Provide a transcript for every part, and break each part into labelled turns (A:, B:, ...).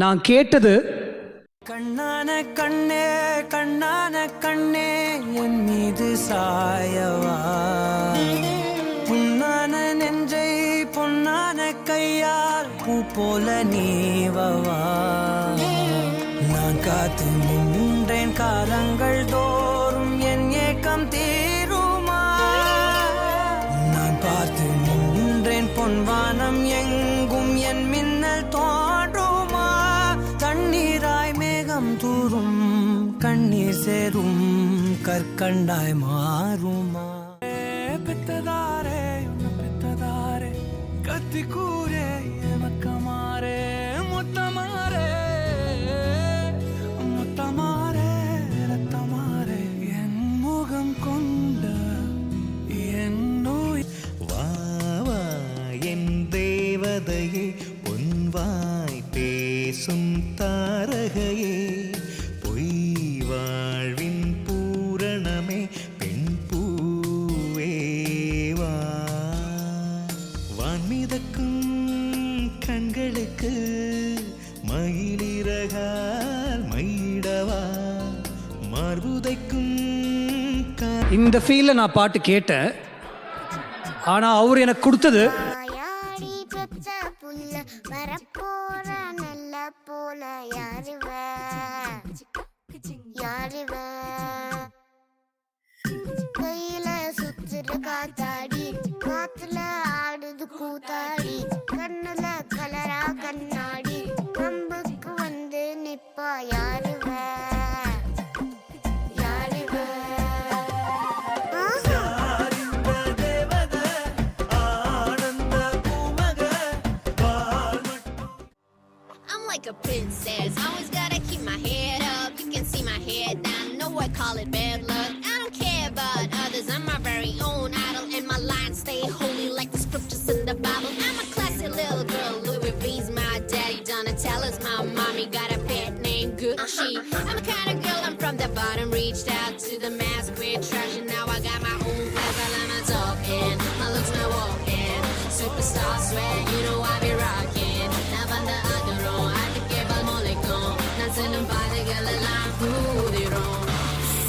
A: நான் கேட்டது
B: கண்ணான கண்ணே கண்ணான கண்ணே என் மீது சாயவா, புண்ணான நெஞ்சை பொன்னான கையால் பூ போல நீவவா. நான் காத்து நின்றேன் காலங்கள் தோறும் என் ஏக்கம் தீருமா. நான் பார்த்து நின்றேன் பொன்வானம் எங்கும் என் மின்னல் தோன்றுமா. தண்ணீராய் மேகம் தூரும் கண்ணீர் சேரும் கற்கண்டாய் மாறுமா. பெத்ததாரே உன்னை பெத்ததாரே கத்தி கூரே எமக்கமாரே முத்தமாரே முத்தமாரே ரத்தமாரே என் முகம் கொண்ட என் நோய்.
C: வாவா என் தேவதையே பொன்வாய் பேசும் தாரகையே, பொய் வாழ்வின் பூரணமே பெண் பூவேவா. வான்மிதக்கும் கண்களுக்கு மயிலிறகால் மயிடவா, மார்புதைக்கும்
A: இந்த ஃபீல்ல நான் பாட்டு கேட்டேன். ஆனா அவர் எனக்கு கொடுத்தது
D: யாரி பெற்ற புல்ல வரப்போற நல்ல போல யாருவ யாருவ கையில சுத்துற காத்தாடி காத்துல ஆடுது கூத்தாடி கண்ணுல கலரா கண்ணாடி கம்புக்கு வந்து நிப்பா யாருவ யாருவ.
E: I'm like a princess, always gotta keep my head up. You can see my head down, know I call it bad luck. I don't care about others, I'm my very own idol. And my lines stay holy like the scriptures in the Bible. I'm a classy little girl, Louis V's my daddy, Donatella's my mommy, got a pet named Gucci. I'm the kind of girl, I'm from the bottom, reached out to the mass, quit treasure. Now I got my own place, while I'm a top end. My looks, my walk in, superstar swag, you know I be rocking. Now I'm the other row, I think about Molecon. Dancing in body, girl, I'm food it on.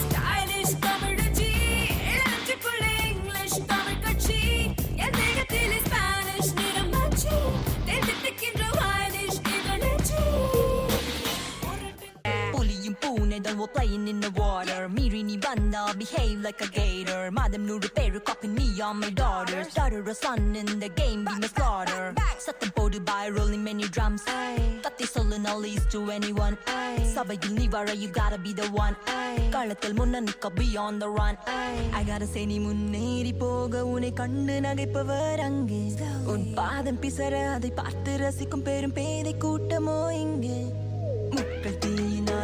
F: Stylish தமிழச்சி இளஞ்சிக்குள்ள English Tamil கட்சி என் தேகத்தில் Spanish நிறம் மச்சி தென்திட்டுக்கின்ற வாயிலிஷ் இதழச்சி.
G: புலியும் பூனைதான் were playing in the water. மீறி நீ வந்தா behave like a gator. மாதம் 100 பேரு copy me on my daughter. Started a son in the game, be my slaughter. சத்தம் போடு by rolling many drums. கத்தி சொல்லு no least to anyone. சபையில் நீ வர you gotta be the one. களத்தில் முன்ன நிக்க be on the run. I gotta say நீ முன்னேறி போக உன்னை கண்டு நகைப்பவர் அங்கே. உன் பாதம் பிசற அதை பார்த்து ரசிக்கும் பெரும் பேதை கூட்டமோ இங்கே. முக்கள் தீயினால்